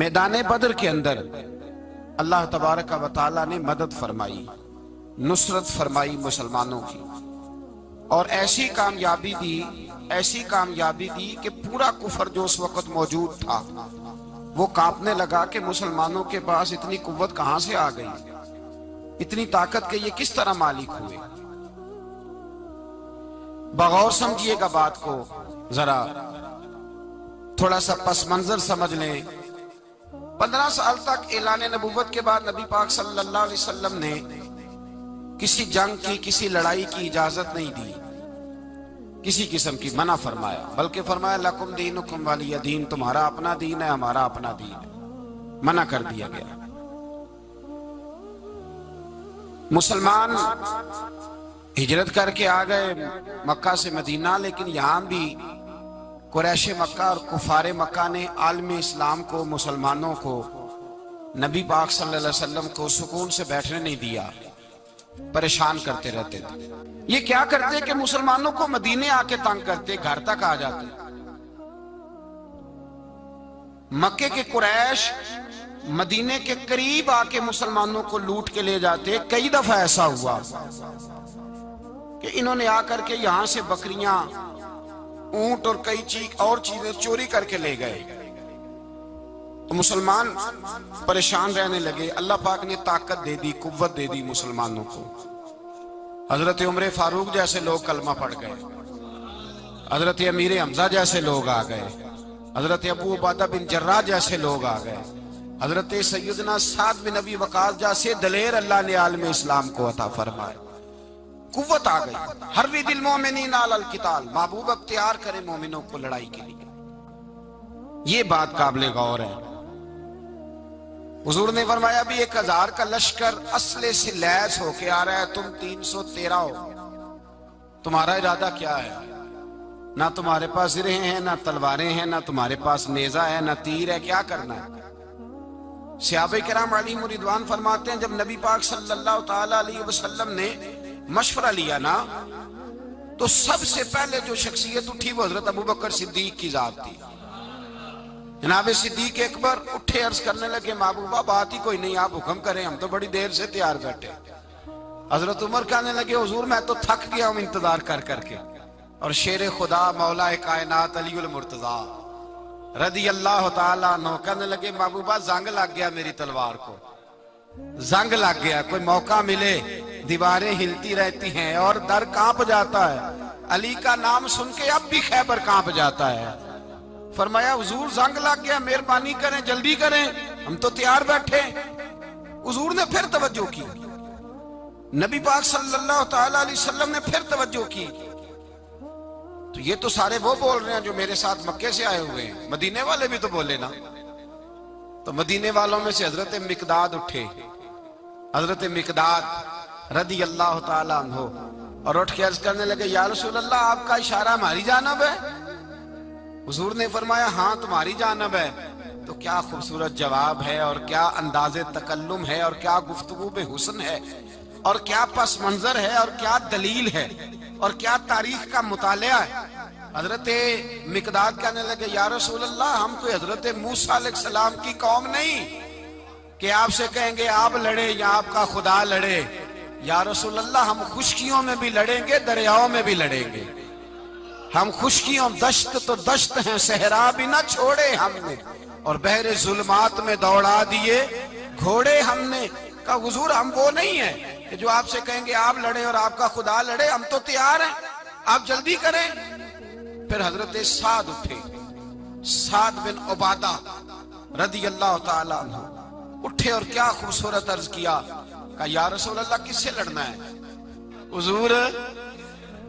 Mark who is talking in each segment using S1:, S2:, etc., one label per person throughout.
S1: میدان بدر کے اندر اللہ تبارک و تعالیٰ نے مدد فرمائی، نصرت فرمائی مسلمانوں کی، اور ایسی کامیابی دی کہ پورا کفر جو اس وقت موجود تھا وہ کانپنے لگا کہ مسلمانوں کے پاس اتنی قوت کہاں سے آ گئی، اتنی طاقت کے یہ کس طرح مالک ہوئے۔ بغور سمجھیے گا بات کو، ذرا تھوڑا سا پس منظر سمجھ لیں۔ 15 سال تک اعلان نبوت کے بعد نبی پاک صلی اللہ علیہ وسلم نے کسی جنگ کی، کسی لڑائی کی اجازت نہیں دی، کسی قسم کی منع فرمایا، بلکہ فرمایا لکم دینکم ولی دین، تمہارا اپنا دین ہے، ہمارا اپنا دین ہے، منع کر دیا گیا۔ مسلمان ہجرت کر کے آ گئے مکہ سے مدینہ، لیکن یہاں بھی قریش مکہ اور کفار مکہ نے عالم اسلام کو، مسلمانوں کو، نبی پاک صلی اللہ علیہ وسلم کو سکون سے بیٹھنے نہیں دیا، پریشان کرتے رہتے تھے۔ یہ کیا کرتے کہ مسلمانوں کو مدینے آ کے تنگ کرتے، گھر تک آ جاتے۔ مکے کے قریش مدینے کے قریب آ کے مسلمانوں کو لوٹ کے لے جاتے۔ کئی دفعہ ایسا ہوا کہ انہوں نے آ کر کے یہاں سے بکریاں، اونٹ اور کئی اور چیزیں چوری کر کے لے گئے، تو مسلمان پریشان رہنے لگے۔ اللہ پاک نے طاقت دے دی، قوت دے دی مسلمانوں کو۔ حضرت عمر فاروق جیسے لوگ کلمہ پڑھ گئے، حضرت امیر حمزہ جیسے لوگ آ گئے، حضرت ابو عبیدہ بن جراح جیسے لوگ آ گئے، حضرت سیدنا سعد بن ابی وقاص جیسے دلیر اللہ نے عالم اسلام کو عطا فرمائے۔ قوت آ گئی۔ حرِّضِ المؤمنین علی القتال، محبوب اب تیار کرے مومنوں کو لڑائی کے لیے۔ یہ بات قابل غور ہے۔ حضور نے فرمایا بھی 1000 کا لشکر اسلحے سے لیس ہو کے آ رہا ہے، تم 313 ہو، تمہارا ارادہ کیا ہے؟ نہ تمہارے پاس زرہیں ہیں، نہ تلواریں ہیں، نہ تمہارے پاس نیزہ ہے، نہ تیر ہے، کیا کرنا ہے؟ صحابہ کرام علیہم رضوان فرماتے ہیں جب نبی پاک صلی اللہ تعالی علیہ وسلم نے مشورہ لیا نا، تو سب سے پہلے جو شخصیت اٹھی وہ حضرت ابوبکر صدیق کی ذات تھی۔ جناب صدیق اکبر اٹھے، عرض کرنے لگے محبوبہ بات ہی کوئی نہیں، آپ حکم کریں، ہم تو بڑی دیر سے تیار بیٹھے۔ حضرت عمر کہنے لگے حضور میں تو تھک گیا ہوں انتظار کر کر کے۔ اور شیر خدا مولا کائنات علی المرتضیٰ رضی اللہ تعالیٰ عنہ کہنے لگے محبوبہ زنگ لگ گیا میری تلوار کو، زنگ لگ گیا، کوئی موقع ملے دیواریں ہلتی رہتی ہیں اور در کانپ جاتا ہے، علی کا نام سن کے اب بھی خیبر کانپ جاتا ہے۔ فرمایا حضور زنگ لگ گیا، مہربانی کریں، جلدی کریں، ہم تو تیار بیٹھے۔ حضور نے پھر توجہ کی، نبی پاک صلی اللہ تعالی علیہ وسلم نے پھر توجہ کی، تو یہ تو سارے وہ بول رہے ہیں جو میرے ساتھ مکے سے آئے ہوئے ہیں، مدینے والے بھی تو بولے نا۔ تو مدینے والوں میں سے حضرت مقداد اٹھے، حضرت مقداد رضی اللہ تعالیٰ عنہ، اور اٹھ کے عرض کرنے لگے یا رسول اللہ آپ کا اشارہ ہماری جانب ہے؟ حضور نے فرمایا ہاں تمہاری جانب ہے۔ تو کیا خوبصورت جواب ہے، اور کیا انداز تکلم ہے، اور کیا گفتگو بے حسن ہے، اور کیا پس منظر ہے، اور کیا دلیل ہے، اور کیا تاریخ کا مطالعہ ہے۔ حضرت مقداد کہنے لگے یا رسول اللہ ہم کوئی حضرت موسیٰ علیہ السلام کی قوم نہیں کہ آپ سے کہیں گے آپ لڑے یا آپ کا خدا لڑے۔ یا رسول اللہ ہم خشکیوں میں بھی لڑیں گے، دریاؤں میں بھی لڑیں گے، ہم خشکیوں دشت تو دشت ہیں، صحرا بھی نہ چھوڑے ہم نے، اور بحر ظلمات میں دوڑا دیے گھوڑے ہم نے۔ کہا حضور ہم وہ نہیں ہیں کہ جو آپ سے کہیں گے آپ لڑیں اور آپ کا خدا لڑے، ہم تو تیار ہیں، آپ جلدی کریں۔ پھر حضرت سعد اٹھے، سعد بن عبادہ رضی اللہ تعالیٰ عنہ اٹھے اور کیا خوبصورت عرض کیا، کہا یا رسول اللہ کس سے لڑنا ہے؟ حضور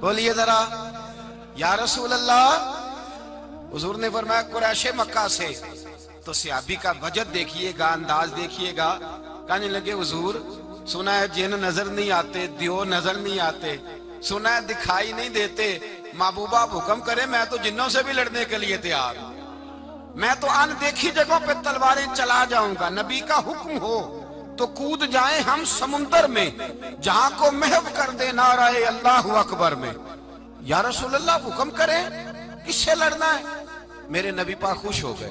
S1: بولیے ذرا یا رسول اللہ۔ حضور نے فرمایا قریش مکہ سے۔ تو صحابی کا وجد دیکھیے گا، انداز دیکھیے گا، کہنے لگے حضور سنا ہے جن نظر نہیں آتے، دیو نظر نہیں آتے، سنا ہے دکھائی نہیں دیتے، محبوبہ آپ حکم کریں میں تو جنوں سے بھی لڑنے کے لیے تیار ہوں، میں تو ان دیکھی جگہوں پہ تلواریں چلا جاؤں گا، نبی کا حکم ہو تو کود جائیں ہم سمندر میں، جہاں کو محو کر دے نعرہ اللہ اکبر میں۔ یا رسول اللہ حکم کریں کس سے لڑنا ہے؟ میرے نبی پاک خوش ہو گئے،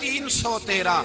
S1: 313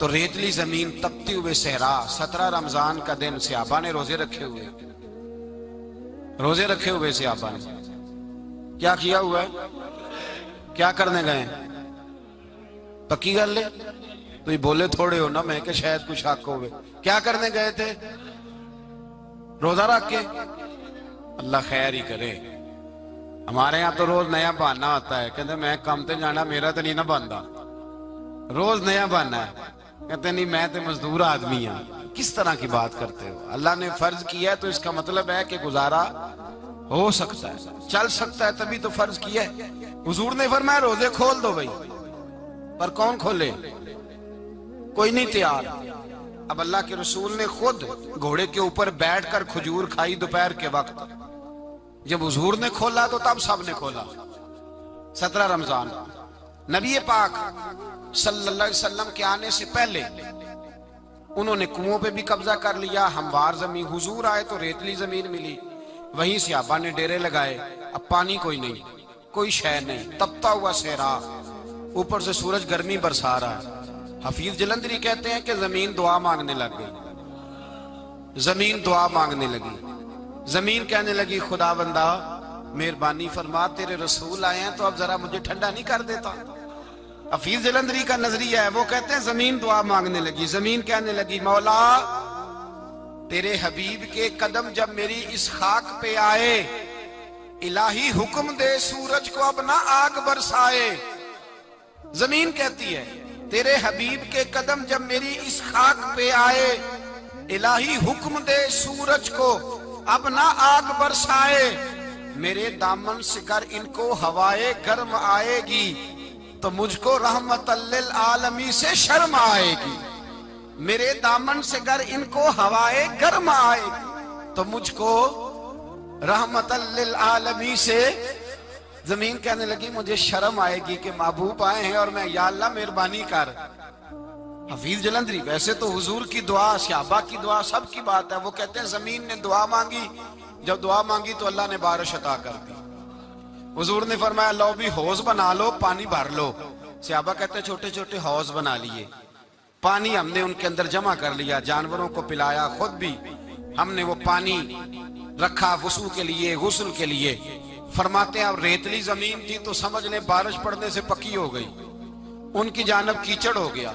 S1: تو ریتلی زمین، تپتی ہوئے صحرا، 17 رمضان کا دن صحابہ نے روزے رکھے ہوئے صحابہ نے کیا کیا ہوا ہے؟ کیا کرنے گئے ہیں؟ پکی گل لے تو یہ بولے تھوڑے ہو نا، میں کہ شاید کچھ حق ہوئے. کیا کرنے گئے تھے؟ روزہ رکھ کے. اللہ خیر ہی کرے. ہمارے یہاں تو روز نیا بہانہ آتا ہے، کہتے میں کام تے جانا، میرا تو نہیں نہ بنتا. روز نیا بہانہ ہے، کہتے نہیں میں تو مزدور آدمی ہوں. کس طرح کی بات کرتے ہو؟ اللہ نے فرض کیا ہے تو اس کا مطلب ہے کہ گزارا ہو سکتا ہے، چل سکتا ہے، تبھی تو فرض کیا ہے. حضور نے فرمایا روزے کھول دو بھائی، پر کون کھولے؟ کوئی نہیں تیار. اب اللہ کے رسول نے خود گھوڑے کے اوپر بیٹھ کر کھجور کھائی دوپہر کے وقت. جب حضور نے کھولا تو تب سب نے کھولا. 17 رمضان نبی پاک صلی اللہ علیہ وسلم کے آنے سے پہلے انہوں نے کنووں پہ بھی قبضہ کر لیا، ہموار زمین. حضور آئے تو ریتلی زمین ملی، وہیں صحابہ نے ڈیرے لگائے. اب پانی کوئی نہیں، کوئی شے نہیں، تپتا ہوا صحرا، اوپر سے سورج گرمی برسا رہا ہے. حفیظ جلندری کہتے ہیں کہ زمین دعا مانگنے لگ گئی. زمین دعا مانگنے لگی. زمین کہنے لگی خدا بندہ مہربانی فرما، تیرے رسول آئے ہیں تو اب ذرا مجھے ٹھنڈا نہیں کر دیتا. حفیظ جلندری کا نظریہ ہے، وہ کہتے ہیں زمین دعا مانگنے لگی. زمین کہنے لگی مولا تیرے حبیب کے قدم جب میری اس خاک پہ آئے، الہی حکم دے سورج کو اب نہ آگ برسائے. زمین کہتی ہے تیرے حبیب کے قدم جب میری اس خاک پہ آئے، الہی حکم دے سورج کو اب نہ آگ برسائے. میرے دامن سے گر ان کو ہوائے گرم آئے گی تو مجھ کو رحمت للعالمین سے شرم آئے گی. میرے دامن سے گر ان کو ہوائے گرم آئے گی تو مجھ کو رحمت للعالمین سے. زمین کہنے لگی مجھے شرم آئے گی کہ محبوب آئے ہیں اور میں یا اللہ مہربانی کر. حفیظ جلندری ویسے تو حضور کی دعا، صحابہ کی دعا سب کی بات ہے. وہ کہتے ہیں زمین نے دعا مانگی، جب دعا مانگی تو اللہ نے بارش عطا کر دی. حضور نے فرمایا لو بھی حوض بنا لو، پانی بھر لو. صحابہ کہتے ہیں چھوٹے چھوٹے حوض بنا لیے، پانی ہم نے ان کے اندر جمع کر لیا، جانوروں کو پلایا، خود بھی ہم نے وہ پانی رکھا وضو کے لیے، غسل کے لیے. فرماتے ہیں اب ریتلی زمین تھی تو سمجھ لیں بارش پڑنے سے پکی ہو گئی. ان کی جانب کیچڑ ہو گیا،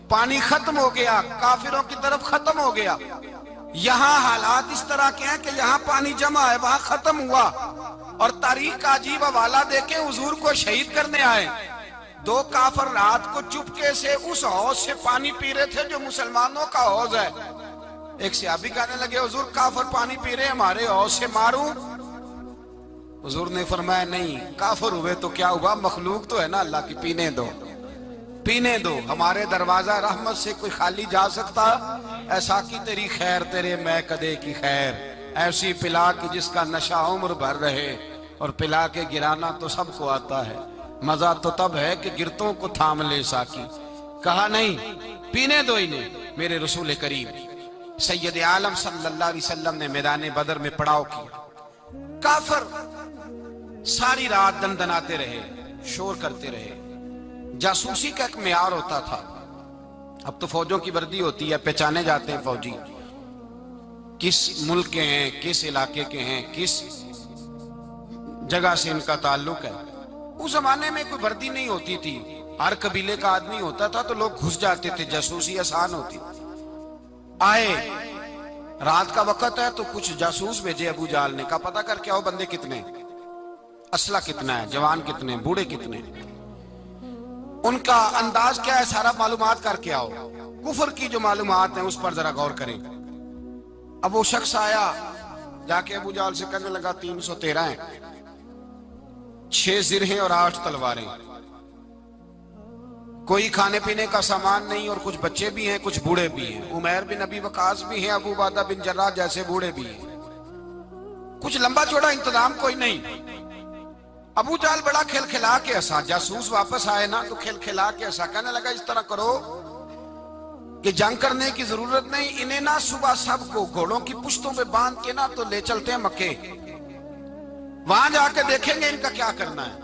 S1: پانی ختم ہو گیا، کافروں کی طرف ختم ہو گیا. یہاں حالات اس طرح کے ہیں کہ یہاں پانی جمع ہے، وہاں ختم ہوا. اور تاریخ کا عجیب حوالہ دیکھیں، حضور کو شہید کرنے آئے 2 کافر رات کو چپکے سے اس حوض سے پانی پی رہے تھے جو مسلمانوں کا حوض ہے. ایک صحابی کہنے لگے حضور کافر پانی پی رہے ہمارے حوض سے، ماروں؟ حضور نے فرمایا نہیں، کافر ہوئے تو کیا ہوا، مخلوق تو ہے نا اللہ کی، پینے دو پینے دو. ہمارے دروازہ رحمت سے کوئی خالی جا سکتا؟ ایسا کی تیری خیر تیرے میں کدے کی خیر، ایسی پلا کی جس کا نشہ عمر بھر رہے، اور پلا کے گرانا تو سب کو آتا ہے، مزہ تو تب ہے کہ گرتوں کو تھام لے ساکی. کہا نہیں، پینے دو انہیں. میرے رسول کریم سید عالم صلی اللہ علیہ وسلم نے میدان بدر میں پڑاؤ کیا. کافر ساری رات دندناتے رہے، شور کرتے رہے. جاسوسی کا ایک معیار ہوتا تھا. اب تو فوجوں کی وردی ہوتی ہے، پہچانے جاتے ہیں فوجی کس ملک کے ہیں، کس علاقے کے ہیں، کس جگہ سے ان کا تعلق ہے. اس زمانے میں کوئی وردی نہیں ہوتی تھی، ہر قبیلے کا آدمی ہوتا تھا تو لوگ گھس جاتے تھے، جاسوسی آسان ہوتی. آئے رات کا وقت ہے تو کچھ جاسوس بھیجے ابو جہل نے، کہا پتہ کر کے آؤ بندے کتنے، اسلحہ کتنا ہے، جوان کتنے، بوڑھے کتنے، ان کا انداز کیا ہے، سارا معلومات کر کے آؤ. کفر کی جو معلومات ہیں اس پر ذرا غور کریں. اب وہ شخص آیا، جا کے ابو جہل سے کہنے لگا 313 ہیں، 6 زرہیں اور 8 تلواریں، کوئی کھانے پینے کا سامان نہیں، اور کچھ بچے بھی ہیں، کچھ بوڑھے بھی ہیں. عمیر بن ابی وقاص بھی ہیں، ابو عبیدہ بن جراح جیسے بوڑھے بھی ہیں. کچھ لمبا چوڑا انتظام کوئی نہیں. ابو جہل بڑا کھل کھلا کے ہنسا. جاسوس واپس آئے نا تو کھل کھلا کے ہنسا، کہنے لگا اس طرح کرو کہ جنگ کرنے کی ضرورت نہیں، انہیں نا صبح سب کو گھوڑوں کی پشتوں پہ باندھ کے نا تو لے چلتے ہیں مکے، وہاں جا کے دیکھیں گے ان کا کیا کرنا ہے.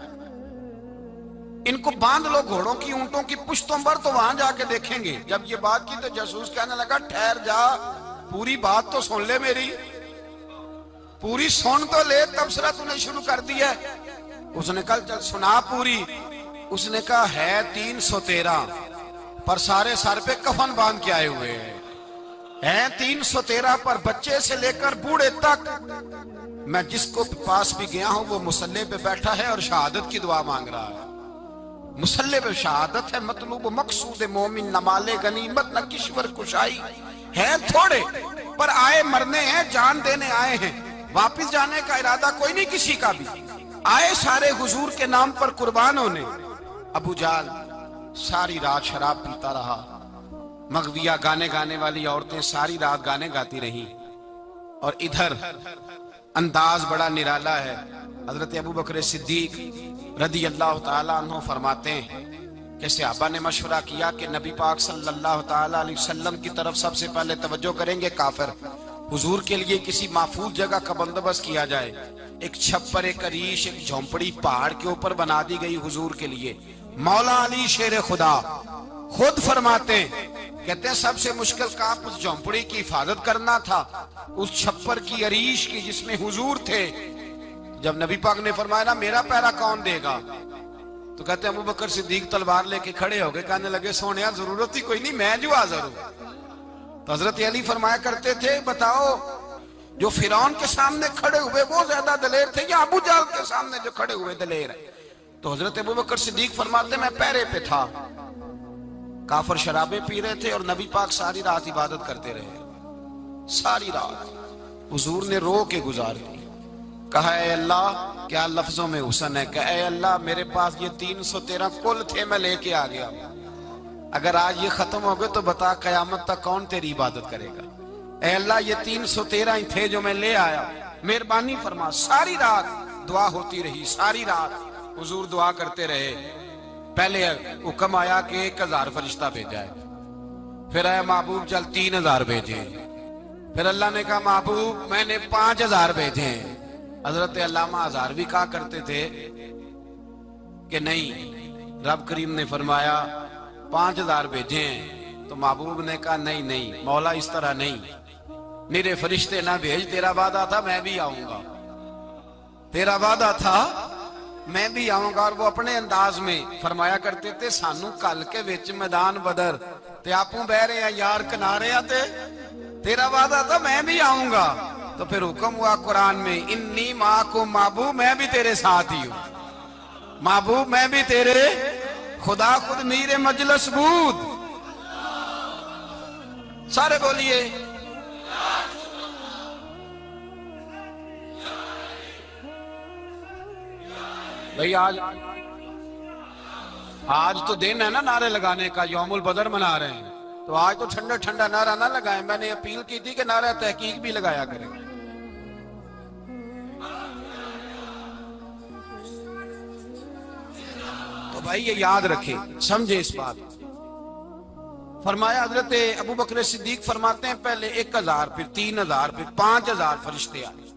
S1: ان کو باندھ لو گھوڑوں کی اونٹوں کی پشتوں پر تو وہاں جا کے دیکھیں گے. جب یہ بات کی تو جاسوس کہنے لگا ٹھہر جا, پوری بات تو سن لے, میری پوری سن تو لے, تبصرہ تو نے شروع کر دیا. اس نے کہا چل سنا پوری. اس نے کہا ہے 313 پر سارے سر پہ کفن باندھ کے آئے ہوئے ہیں 313 پر بچے سے لے کر بوڑھے تک. میں جس کو پاس بھی گیا ہوں وہ مصلی پہ بیٹھا ہے اور شہادت کی دعا مانگ رہا ہے. مصلی پہ شہادت ہے, مطلوب مقصود مومن نہ مال غنیمت نہ کشور کشائی ہے تھوڑے, پر آئے مرنے ہیں, جان دینے آئے ہیں, واپس جانے کا ارادہ کوئی نہیں کسی کا بھی. آئے سارے حضور کے نام پر قربان ہونے. ابو جہل ساری رات شراب پیتا رہا. مغویہ گانے گانے والی عورتیں ساری رات گانے گاتی رہیں. اور ادھر انداز بڑا نرالا ہے. حضرت ابو بکر صدیق رضی اللہ تعالیٰ عنہ فرماتے ہیں کہ صحابہ نے مشورہ کیا کہ نبی پاک صلی اللہ تعالیٰ علیہ وسلم کی طرف سب سے پہلے توجہ کریں گے کافر. حضور کے لیے کسی محفوظ جگہ کا بندوبست کیا جائے. ایک چھپر, ایک عریش, ایک جھونپڑی پہاڑ کے اوپر بنا دی گئی حضور کے لیے. مولا علی شیر خدا خود فرماتے ہیں, کہتے ہیں سب سے مشکل کام اس جھونپڑی کی حفاظت کرنا تھا, اس چھپر کی عریش کی جس میں حضور تھے. جب نبی پاک نے فرمایا نا میرا پہرا کون دے گا, تو کہتے ہیں ابو بکر صدیق تلوار لے کے کھڑے ہو گئے, کہنے لگے سونیا ضرورت ہی کوئی نہیں, میں جو حاضر ہوں. تو حضرت علی فرمایا کرتے تھے بتاؤ جو فرعون کے سامنے کھڑے ہوئے وہ زیادہ دلیر تھے یا ابو جہل کے سامنے جو کھڑے ہوئے دلیر ہیں؟ تو حضرت ابو بکر صدیق فرماتے میں پہرے پہ تھا. کافر شرابیں پی رہے تھے اور نبی پاک ساری رات عبادت کرتے رہے. ساری رات حضور نے رو کے گزار دی. کہا اے اللہ, کیا لفظوں میں حسن ہے, کہ اے اللہ میرے پاس یہ 313 کل تھے, میں لے کے آ گیا. اگر آج یہ ختم ہو گئے تو بتا قیامت تک کون تیری عبادت کرے گا. اے اللہ یہ 313 ہی تھے جو میں لے آیا, مہربانی فرما. ساری رات دعا ہوتی رہی, ساری رات حضور دعا کرتے رہے. پہلے حکم آیا کہ 1000 فرشتہ بھیجا ہے, پھر اے محبوب چل 3000 بھیجے, پھر اللہ نے کہا محبوب میں نے 5000 بھیجے. حضرت علامہ ہزاروی کہا کرتے تھے کہ نہیں, رب کریم نے فرمایا 5000 بھیجے ہیں, تو محبوب نے کہا نہیں نہیں مولا اس طرح نہیں, میرے فرشتے نہ بھیج, تیرا وعدہ تھا میں بھی آؤں گا, تیرا وعدہ تھا میں بھی آؤں گا. اور وہ اپنے انداز میں فرمایا کرتے تھے سانو کل کے وچ میدان بدر تے آپوں بہ رہے ہیں یار کنارے آتے, تیرا وعدہ تھا میں بھی آؤں گا. تو پھر حکم ہوا قرآن میں انی معکم, محبوب میں بھی تیرے ساتھ ہی ہوں, محبوب میں بھی تیرے, خدا خود میر مجلس بود. سارے بولیے بھئی. آج تو دن ہے نا نعرے لگانے کا, یوم البدر منا رہے ہیں, تو آج تو ٹھنڈا ٹھنڈا نعرہ نہ لگائیں. میں نے اپیل کی تھی کہ نعرہ تحقیق بھی لگایا کریں. تو بھائی یہ یاد رکھیں, سمجھے اس بات. فرمایا حضرت ابو بکر صدیق فرماتے ہیں پہلے 1000 پھر 3000 پھر 5000 فرشتے آئے,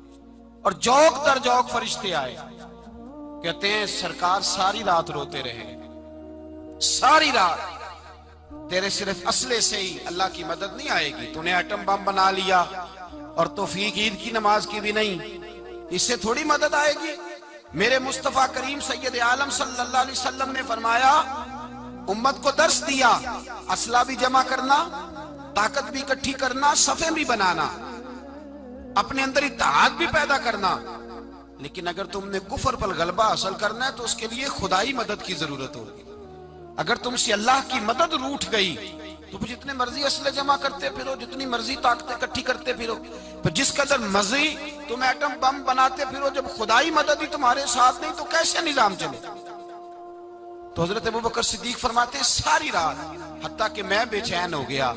S1: اور جوک در جوک فرشتے آئے. کہتے ہیں سرکار ساری رات روتے رہے, ساری رات. تیرے صرف اسلحے سے ہی اللہ کی مدد نہیں آئے گی, تو نے ایٹم بم بنا لیا اور توفیق عید کی نماز کی بھی نہیں, اس سے تھوڑی مدد آئے گی. میرے مصطفیٰ کریم سید عالم صلی اللہ علیہ وسلم نے فرمایا امت کو درس دیا, اسلحہ بھی جمع کرنا, طاقت بھی اکٹھی کرنا, صفیں بھی بنانا, اپنے اندر اتحاد بھی پیدا کرنا. لیکن اگر تم نے کفر پر غلبہ حاصل کرنا ہے تو اس کے لیے خدائی مدد کی ضرورت ہوگی. اگر تم سے اللہ کی مدد روٹ گئی تو جتنے مرضی اسلحے جمع کرتے پھرو, جتنی مرضی طاقتیں اکٹھی کرتے پھرو, پھر جس قدر مرضی تم ایٹم بم بناتے پھرو, جب خدائی مدد ہی تمہارے ساتھ نہیں تو کیسے نظام چلے. تو حضرت ابو بکر صدیق فرماتے ہیں ساری رات, حتیٰ کہ میں بے چین ہو گیا.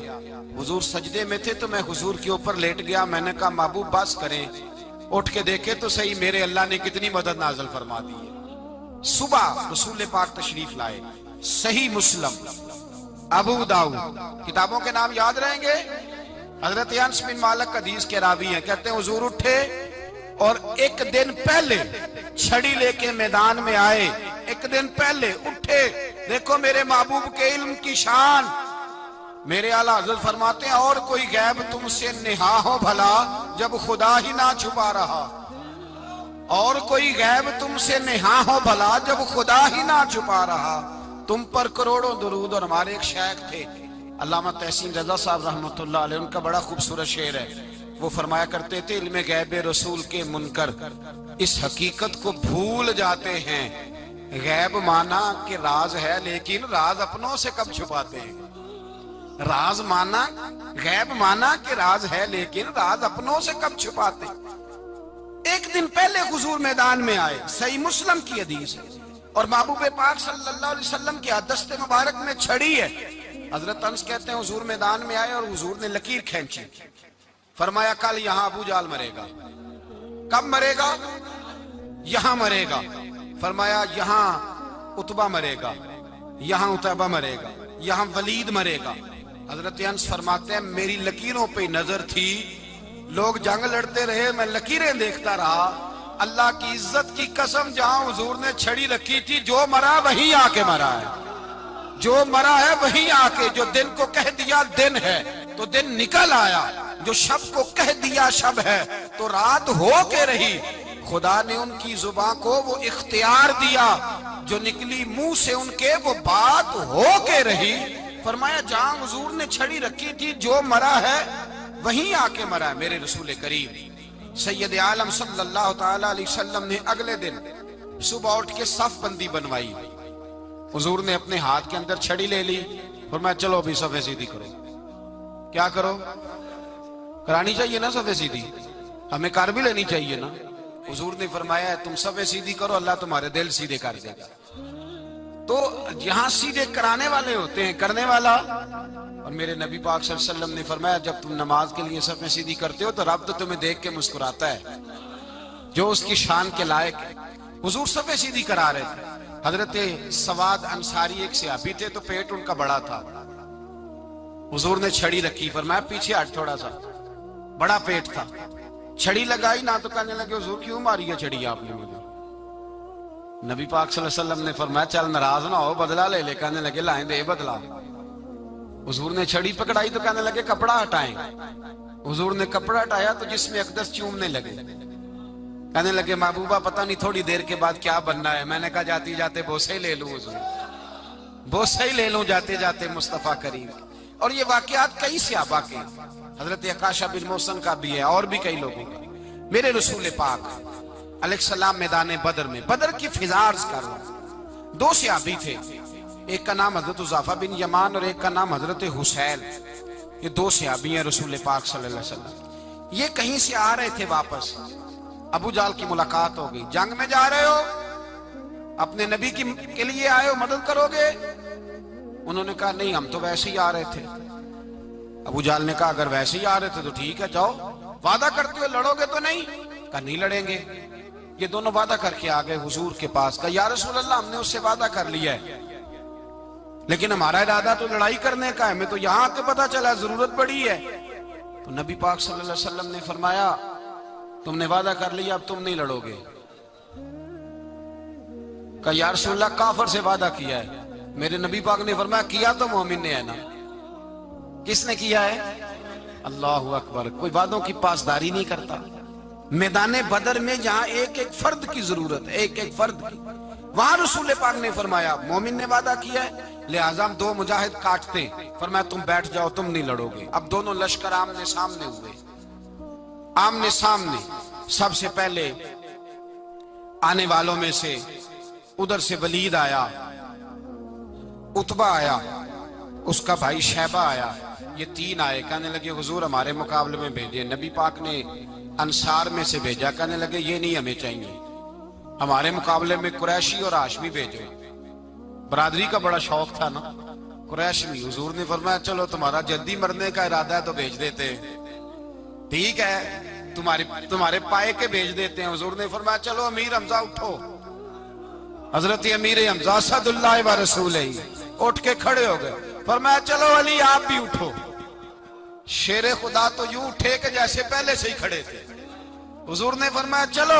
S1: حضور سجدے میں تھے تو میں حضور کے اوپر لیٹ گیا. میں نے کہا محبوب بس کریں, اٹھ کے دیکھے تو صحیح میرے اللہ نے کتنی مدد نازل فرما دی ہے. صبح رسول پاک تشریف لائے, صحیح مسلم, ابو داؤد, کتابوں کے نام یاد رہیں گے. حضرت انس بن مالک حدیث کے راوی ہیں, کہتے ہیں حضور اٹھے اور ایک دن پہلے چھڑی لے کے میدان میں آئے, ایک دن پہلے اٹھے. دیکھو میرے محبوب کے علم کی شان. میرے اعلیٰ حضرت فرماتے ہیں اور کوئی غیب تم سے نہا ہو بھلا جب خدا ہی نہ چھپا رہا. اور کوئی غیب تم سے نہا ہو بھلا جب خدا ہی نہ چھپا رہا. تم پر کروڑوں درود. اور ہمارے ایک شیخ تھے علامہ تحسین رضا صاحب رحمۃ اللہ علیہ, ان کا بڑا خوبصورت شعر ہے. وہ فرمایا کرتے تھے علم غیب رسول کے منکر اس حقیقت کو بھول جاتے ہیں. غیب مانا کہ راز ہے لیکن راز اپنوں سے کب چھپاتے ہیں. راز مانا, غیب مانا کہ راز ہے لیکن راز اپنوں سے کب چھپاتے. ایک دن پہلے حضور میدان میں آئے, صحیح مسلم کی حدیث ہے, اور محبوب پاک صلی اللہ علیہ وسلم کی دست مبارک میں چھڑی ہے. حضرت انس کہتے ہیں حضور میدان میں آئے اور حضور نے لکیر کھینچی. فرمایا کل یہاں ابو جال مرے گا. کب مرے گا؟ یہاں مرے گا. فرمایا یہاں عتبہ مرے گا, یہاں عتیبہ مرے گا, یہاں ولید مرے گا. حضرت انس فرماتے ہیں میری لکیروں پہ نظر تھی, لوگ جنگ لڑتے رہے, میں لکیریں دیکھتا رہا. اللہ کی عزت کی قسم جہاں حضور نے چھڑی رکھی تھی, جو مرا وہیں آ کے مرا ہے. جو مرا ہے وہیں آ کے. جو دن کو کہہ دیا دن ہے تو دن نکل آیا. جو شب کو کہہ دیا شب ہے تو رات ہو کے رہی. خدا نے ان کی زبان کو وہ اختیار دیا, جو نکلی منہ سے ان کے وہ بات ہو کے رہی. فرمایا جہاں حضور نے چھڑی رکھی تھی جو مرا ہے وہیں آ کے مرا ہے میرے رسول کریم. سید عالم صلی اللہ تعالی علیہ وسلم نے اگلے دن صبح اٹھ کے صف بندی بنوائی. حضور نے اپنے ہاتھ کے اندر چھڑی لے لی. فرمایا چلو ابھی صفیں سیدھی کرو. کیا کرو؟ کرانی چاہیے نا صفیں سیدھی, ہمیں کر بھی لینی چاہیے نا. حضور نے فرمایا تم صفیں سیدھی کرو, اللہ تمہارے دل سیدھے کر دے گا. تو یہاں سیدھے کرانے والے ہوتے ہیں, کرنے والا. اور میرے نبی پاک صلی اللہ علیہ وسلم نے فرمایا جب تم نماز کے لیے صفیں سیدھی کرتے ہو تو رب تو تمہیں دیکھ کے مسکراتا ہے جو اس کی شان کے لائق ہے. حضور صفیں سیدھی کرا رہے تھے. حضرت سواد انصاری ایک صحابی تھے تو پیٹ ان کا بڑا تھا. حضور نے چھڑی رکھی. فرمایا پیچھے ہٹ تھوڑا سا, بڑا پیٹ تھا. چھڑی لگائی نہ تو کہنے لگے حضور کیوں ماری ہے چھڑی آپ نے مجھے. نبی پاک صلی اللہ علیہ وسلم نے فرمایا چل ناراض نہ ہو, بدلہ لے لے. کہنے لگے لائیں دے بدلہ. حضور نے چھڑی پکڑائی تو کہنے لگے کپڑا ہٹائیں. حضور نے کپڑا ہٹایا تو جس میں اقدس چومنے لگے. کہنے لگے محبوبہ پتہ نہیں تھوڑی دیر کے بعد کیا بننا ہے. میں نے کہا جاتی جاتے بوسے لے لوں حضور, بوسے لے لوں جاتے جاتے مصطفیٰ کریم. اور یہ واقعات کئی صحابہ کے, حضرت عکاشہ بن محسن کا بھی ہے اور بھی کئی لوگوں کا. میرے رسول پاک علیہ السلام میدان بدر میں, بدر کی فضا عرض کر رہا ہوں. دو صحابی تھے, ایک کا نام حضرت حذیفہ بن یمان اور ایک کا نام حضرت حسین. یہ دو صحابی ہیں رسول پاک صلی اللہ علیہ وسلم. یہ کہیں سے آ رہے تھے واپس, ابو جال کی ملاقات ہو گئی. جنگ میں جا رہے ہو, اپنے نبی کے لیے آئے ہو, مدد کرو گے؟ انہوں نے کہا نہیں ہم تو ویسے ہی آ رہے تھے. ابو جال نے کہا اگر ویسے ہی آ رہے تھے تو ٹھیک ہے جاؤ, وعدہ کرتے ہو لڑو گے تو نہیں؟ کہا نہیں لڑیں گے. یہ دونوں وعدہ کر کے آ گئے حضور کے پاس. کہا یا رسول اللہ ہم نے اس سے وعدہ کر لیا ہے لیکن ہمارا ارادہ تو لڑائی کرنے کا ہے, ہمیں تو یہاں کے پتہ چلا ضرورت پڑی ہے. تو نبی پاک صلی اللہ علیہ وسلم نے فرمایا تم نے وعدہ کر لیا اب تم نہیں لڑو گے. کہا یا رسول اللہ کافر سے وعدہ کیا ہے. میرے نبی پاک نے فرمایا کیا تو مومن نے ہے نا. کس نے کیا ہے؟ اللہ اکبر. کوئی وعدوں کی پاسداری نہیں کرتا. میدان بدر میں جہاں ایک ایک فرد کی ضرورت ہے, ایک ایک فرد کی, وہاں رسول پاک نے فرمایا مومن نے وعدہ کیا ہے لہذا ہم دو مجاہد کاٹتے. فرمایا تم بیٹھ جاؤ تم نہیں لڑو گے. اب دونوں لشکر آمنے سامنے ہوئے, آمنے سامنے. سب سے پہلے آنے والوں میں سے ادھر سے ولید آیا, عتبہ آیا, اس کا بھائی شیبہ آیا. یہ تین آئے. کہنے لگے حضور ہمارے مقابلے میں بھیجے. نبی پاک نے انصار میں سے بھیجا. کہنے لگے یہ نہیں ہمیں چاہیے, ہمارے مقابلے میں قریشی اور ہاشمی بھیجو. برادری کا بڑا شوق تھا نا قریش میں. حضور نے فرمایا چلو تمہارا جلدی مرنے کا ارادہ ہے تو بھیج دیتے ہیں, ٹھیک ہے تمہارے پائے کے بھیج دیتے ہیں. حضور نے فرمایا چلو امیر حمزہ اٹھو. حضرت امیر حمزہ اسد اللہ و رسولہ اٹھ کے کھڑے ہو گئے. فرمایا چلو علی آپ بھی اٹھو. شیر خدا تو یوں اٹھے کہ جیسے پہلے سے ہی کھڑے تھے. حضور نے فرمایا چلو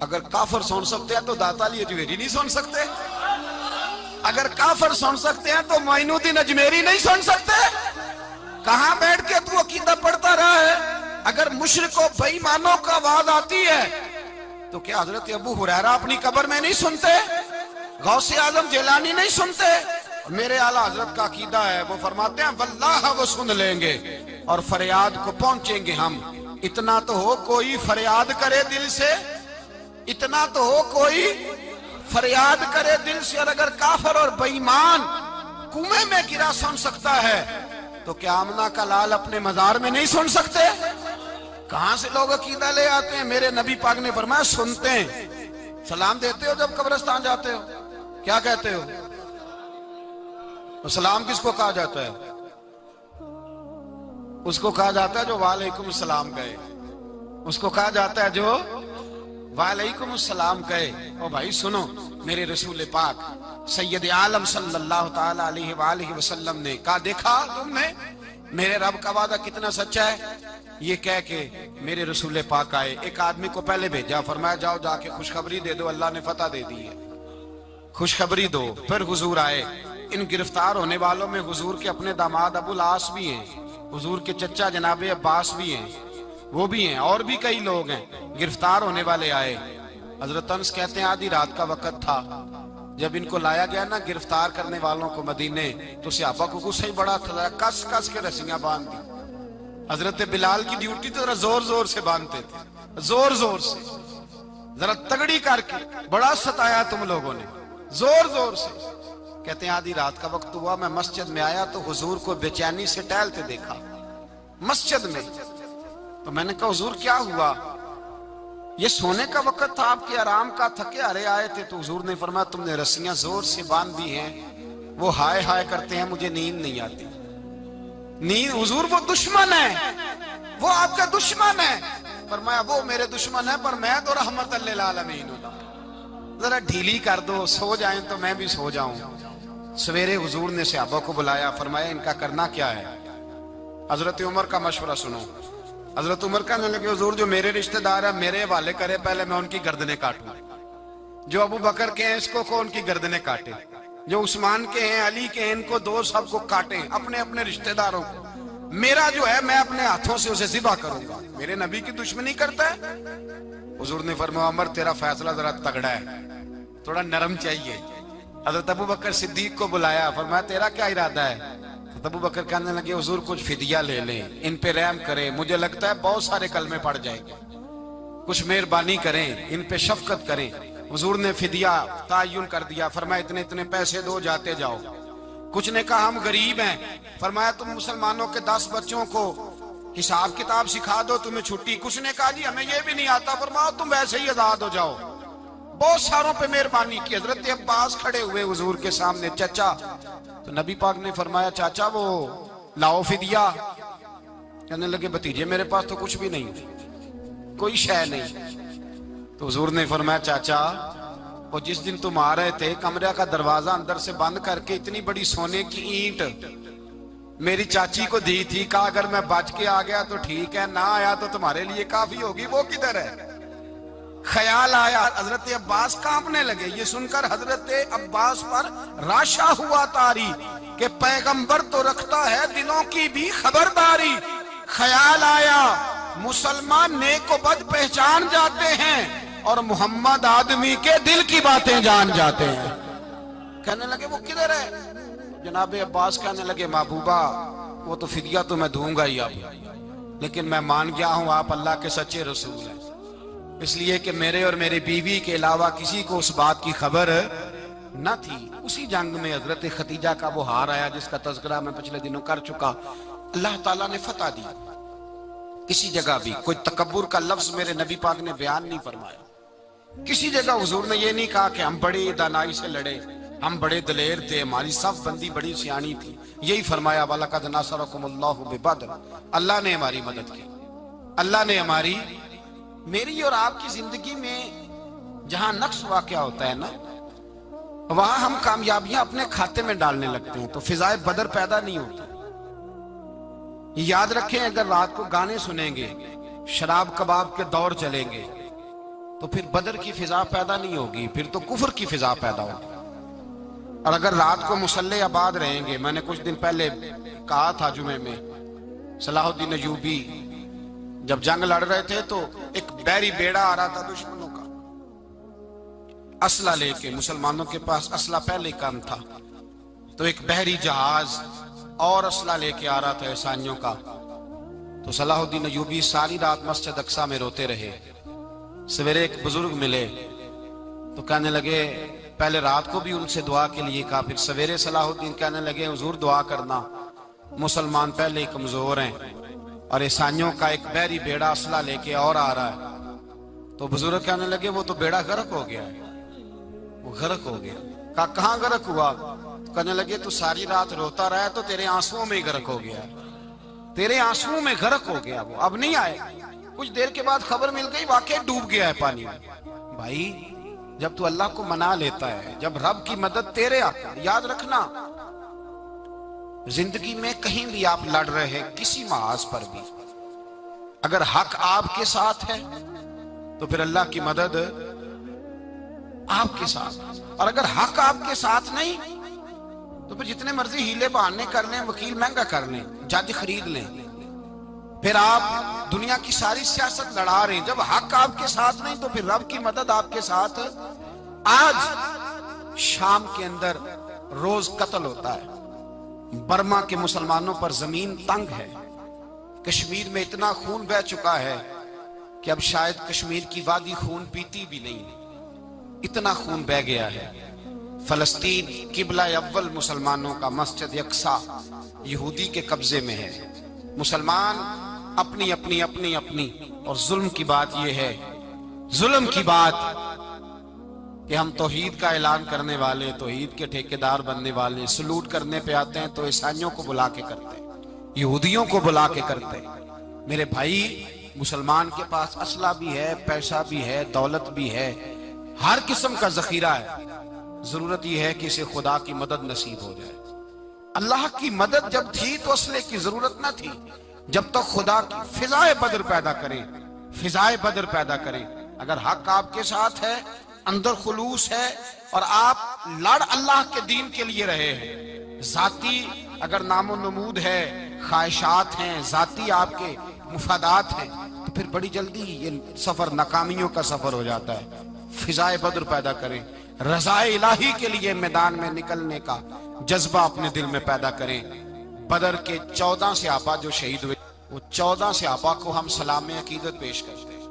S1: اگر کافر سن سکتے ہیں تو داتا علی اجمیری نہیں سن سکتے؟ اگر کافر سن سکتے ہیں تو معین الدین اجمیری نہیں سن سکتے؟ کہاں بیٹھ کے تو عقیدہ پڑھتا رہا ہے؟ اگر مشرکوں بے ایمانوں کا آواز آتی ہے تو کیا حضرت ابو ہریرہ اپنی قبر میں نہیں سنتے؟ غوث اعظم جیلانی نہیں سنتے؟ میرے اعلیٰ حضرت کا عقیدہ ہے، وہ فرماتے ہیں واللہ وہ سن لیں گے اور فریاد کو پہنچیں گے ہم۔ اتنا تو ہو کوئی فریاد کرے دل سے، اتنا تو ہو کوئی فریاد کرے دل سے۔ اور اگر کافر اور بے ایمان کنویں میں گرا سن سکتا ہے تو کیا آمنہ کا لال اپنے مزار میں نہیں سن سکتے؟ کہاں سے لوگ عقیدہ لے آتے ہیں؟ میرے نبی پاک نے فرمایا سنتے ہیں۔ سلام دیتے ہو جب قبرستان جاتے ہو؟ کیا کہتے ہو؟ سلام کس کو کہا جاتا ہے؟ اس کو کہا جاتا ہے جو وعلیکم السلام کہے، اس کو کہا جاتا ہے جو وعلیکم السلام کہے۔ او بھائی سنو، میرے رسول پاک سید عالم صلی اللہ تعالی علیہ وآلہ وسلم نے کہا دیکھا تم نے میرے رب کا وعدہ کتنا سچا ہے؟ یہ کہہ کے میرے رسول پاک آئے، ایک آدمی کو پہلے بھیجا، فرمایا جاؤ جا کے خوشخبری دے دو، اللہ نے فتح دے دی ہے، خوشخبری دو۔ پھر حضور آئے، ان گرفتار ہونے والوں میں حضور کے اپنے داماد ابو العاص بھی ہیں، حضور کے چچا جناب عباس بھی ہیں، وہ بھی ہیں، اور بھی کئی لوگ ہیں گرفتار ہونے والے آئے۔ حضرت انس کہتے ہیں آدھی رات کا وقت تھا، جب ان کو لایا گیا نا گرفتار کرنے والوں کو مدینے، تو صحابہ کو غصہ ہی بڑا تھا، کس کس کے رسیاں باندھ دی۔ حضرت بلال کی ڈیوٹی تو ذرا زور زور سے باندھتے تھے، زور زور سے، ذرا تگڑی کر کے، بڑا ستایا تم لوگوں نے، زور زور سے۔ کہتے ہیں آدھی رات کا وقت ہوا، میں مسجد میں آیا تو حضور کو بے چینی سے ٹہلتے دیکھا مسجد میں۔ تو میں نے کہا حضور کیا ہوا؟ یہ سونے کا وقت تھا، آپ کے آرام کا، تھکے ہارے آئے تھے۔ تو حضور نے فرمایا تم نے رسیاں زور سے باندھ دی ہیں، وہ ہائے ہائے کرتے ہیں، مجھے نیند نہیں آتی۔ نیند حضور وہ دشمن ہے، وہ آپ کا دشمن ہے۔ فرمایا وہ میرے دشمن ہے پر میں تو رحمت للعالمین ہوں، ذرا ڈھیلی کر دو، سو جائیں تو میں بھی سو جاؤں۔ سویرے حضور نے صحابہ کو بلایا، فرمایا ان کا کرنا کیا ہے؟ حضرت عمر کا مشورہ سنو۔ حضرت عمر کہنے لگے حضور جو میرے رشتہ دار ہیں میرے حوالے کرے، پہلے میں ان کی گردنیں کاٹوں، جو ابو بکر کے ہیں اس کو ان کی گردنیں کاٹے، جو عثمان کے ہیں علی کے ہیں ان کو دو، سب کو کاٹیں، اپنے اپنے رشتہ داروں کو۔ میرا جو ہے میں اپنے ہاتھوں سے اسے ذبح کروں گا، میرے نبی کی دشمنی کرتا ہے۔ حضور نے فرمایا عمر تیرا فیصلہ ذرا تگڑا ہے، تھوڑا نرم چاہیے۔ حضرت ابو بکر صدیق کو بلایا، فرمایا تیرا کیا ارادہ ہے؟ ابو بکر کہنے لگے حضور کچھ فدیہ لے لیں، ان پہ رحم کریں، مجھے لگتا ہے بہت سارے کلمے پڑ جائیں گے، کچھ مہربانی کریں، ان پہ شفقت کریں۔ حضور نے فدیہ تعین کر دیا، فرمایا اتنے اتنے پیسے دو، جاتے جاؤ۔ کچھ نے کہا ہم غریب ہیں، فرمایا تم مسلمانوں کے 10 بچوں کو حساب کتاب سکھا دو، تمہیں چھٹی۔ کچھ نے کہا جی ہمیں یہ بھی نہیں آتا، فرمایا تم ویسے ہی آزاد ہو جاؤ۔ بہت ساروں پہ مہربانی کی۔ حضرت عباس کھڑے ہوئے حضور کے سامنے، چچا، تو نبی پاک نے فرمایا چاچا وہ لاؤ فدیہ۔ کہنے لگے بھتیجے میرے پاس تو کچھ بھی نہیں، کوئی شے نہیں۔ تو حضور نے فرمایا چاچا وہ جس دن تم آ رہے تھے کمرہ کا دروازہ اندر سے بند کر کے اتنی بڑی سونے کی اینٹ میری چاچی کو دی تھی، کہا اگر میں بچ کے آ گیا تو ٹھیک ہے، نہ آیا تو تمہارے لیے کافی ہوگی، وہ کدھر ہے؟ خیال آیا، حضرت عباس کانپنے لگے۔ یہ سن کر حضرت عباس پر راشا ہوا طاری کہ پیغمبر تو رکھتا ہے دلوں کی بھی خبرداری۔ خیال آیا مسلمان نیک و بد پہچان جاتے ہیں اور محمد آدمی کے دل کی باتیں جان جاتے ہیں۔ کہنے لگے وہ کدھر ہے؟ جناب عباس کہنے لگے محبوبہ وہ تو فدیہ تو میں دوں گا ہی اب، لیکن میں مان گیا ہوں آپ اللہ کے سچے رسول ہیں، اس لیے کہ میرے اور میری بیوی کے علاوہ کسی کو اس بات کی خبر نہ تھی۔ اسی جنگ میں حضرت ختیجہ کا وہ ہار آیا جس کا تذکرہ میں پچھلے دنوں کر چکا، اللہ تعالیٰ نے فتح دی۔ کسی جگہ بھی کوئی تکبر کا لفظ میرے نبی پاک نے بیان نہیں فرمایا، کسی جگہ حضور نے یہ نہیں کہا کہ ہم بڑی دانائی سے لڑے، ہم بڑے دلیر تھے، ہماری صف بندی بڑی سیانی تھی۔ یہی فرمایا وَلَقَدْ نَصَرَكُمُ اللَّهُ بِبَدْرٍ، اللہ نے ہماری مدد کی، اللہ نے ہماری، میری اور آپ کی زندگی میں جہاں نقص واقع ہوتا ہے نا وہاں ہم کامیابیاں اپنے کھاتے میں ڈالنے لگتے ہیں تو فضائے بدر پیدا نہیں ہوتی۔ یاد رکھیں اگر رات کو گانے سنیں گے، شراب کباب کے دور چلیں گے، تو پھر بدر کی فضا پیدا نہیں ہوگی، پھر تو کفر کی فضا پیدا ہوگی۔ اور اگر رات کو مسلح آباد رہیں گے، میں نے کچھ دن پہلے کہا تھا جمعے میں، صلاح الدین ایوبی جب جنگ لڑ رہے تھے تو ایک بحری بیڑا آ رہا تھا دشمنوں کا، اسلحہ لے کے، مسلمانوں کے پاس اسلحہ پہلے کم تھا، تو ایک بحری جہاز اور اسلحہ لے کے آ رہا تھا عیسائیوں کا، تو صلاح الدین ایوبی ساری رات مسجد اقصی میں روتے رہے۔ سویرے ایک بزرگ ملے تو کہنے لگے، پہلے رات کو بھی ان سے دعا کے لیے کہا، پھر سویرے صلاح الدین کہنے لگے حضور دعا کرنا، مسلمان پہلے ہی کمزور ہیں اور عیسائیوں کا ایک بحری بیڑا اسلحہ لے کے اور آ رہا ہے۔ تو بزرگ کہنے لگے وہ تو بیڑا غرق ہو گیا ہے، وہ غرق ہو گیا۔ کہا کہاں غرق ہوا؟ تو کہنے لگے تو ساری رات روتا رہا تو تیرے آنسوؤں میں ہی غرق ہو گیا، تیرے آنسوؤں میں غرق ہو گیا، وہ اب نہیں آئے۔ کچھ دیر کے بعد خبر مل گئی واقعی ڈوب گیا ہے پانی میں۔ بھائی جب تو اللہ کو منا لیتا ہے، جب رب کی مدد تیرے آتا ہے، یاد رکھنا زندگی میں کہیں بھی آپ لڑ رہے ہیں، کسی محاذ پر بھی، اگر حق آپ کے ساتھ ہے تو پھر اللہ کی مدد آپ کے ساتھ، اور اگر حق آپ کے ساتھ نہیں تو پھر جتنے مرضی ہیلے بہانے کر لیں، وکیل مہنگا کر لیں، جج خرید لیں، پھر آپ دنیا کی ساری سیاست لڑا رہے ہیں، جب حق آپ کے ساتھ نہیں تو پھر رب کی مدد آپ کے ساتھ۔ آج شام کے اندر روز قتل ہوتا ہے، برما کے مسلمانوں پر زمین تنگ ہے، کشمیر میں اتنا خون بہہ چکا ہے کہ اب شاید کشمیر کی وادی خون پیتی بھی نہیں، اتنا خون بہہ گیا ہے۔ فلسطین قبلہ اول مسلمانوں کا مسجد اقصی یہودی کے قبضے میں ہے، مسلمان اپنی اپنی اپنی اپنی، اور ظلم کی بات یہ ہے، ظلم کی بات کہ ہم توحید کا اعلان کرنے والے، توحید کے ٹھیکیدار بننے والے، سلوٹ کرنے پہ آتے ہیں تو عیسائیوں کو بلا کے کرتے ہیں، یہودیوں کو بلا کے کرتے ہیں۔ میرے بھائی مسلمان کے پاس اسلحہ بھی ہے، پیسہ بھی ہے، دولت بھی ہے، ہر قسم کا ذخیرہ ہے، ضرورت یہ ہے کہ اسے خدا کی مدد نصیب ہو جائے۔ اللہ کی مدد جب تھی تو اسلحے کی ضرورت نہ تھی، جب تک خدا کی فضائے بدر پیدا کریں، فضائے بدر پیدا کریں۔ اگر حق آپ کے ساتھ ہے، اندر خلوص ہے، اور آپ لڑ اللہ کے دین کے لیے رہے ہیں، ذاتی اگر نام و نمود ہے، خواہشات ہیں، ذاتی آپ کے مفادات ہیں، تو پھر بڑی جلدی یہ سفر ناکامیوں کا سفر ہو جاتا ہے۔ فضائے بدر پیدا کریں، رضائے الہی کے لیے میدان میں نکلنے کا جذبہ اپنے دل میں پیدا کریں۔ بدر کے 14 صحابہ جو شہید ہوئے، وہ 14 صحابہ کو ہم سلام عقیدت پیش کرتے ہیں۔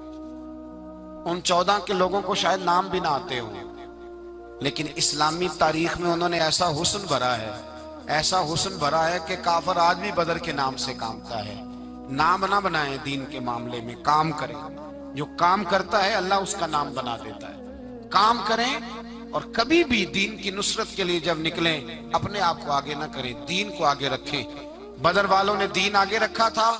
S1: ان 14 کے لوگوں کو شاید نام بھی نہ آتے ہوں، لیکن اسلامی تاریخ میں انہوں نے ایسا حسن بھرا ہے، ایسا حسن بھرا ہے کہ کافر آج بھی بدر کے نام سے کامتا ہے۔ نام نہ بنائیں دین کے معاملے میں، کام کریں، جو کام کرتا ہے اللہ اس کا نام بنا دیتا ہے۔ کام کریں، اور کبھی بھی دین کی نصرت کے لیے جب نکلیں اپنے آپ کو آگے نہ کریں، دین کو آگے رکھیں۔ بدر والوں نے دین آگے رکھا تھا،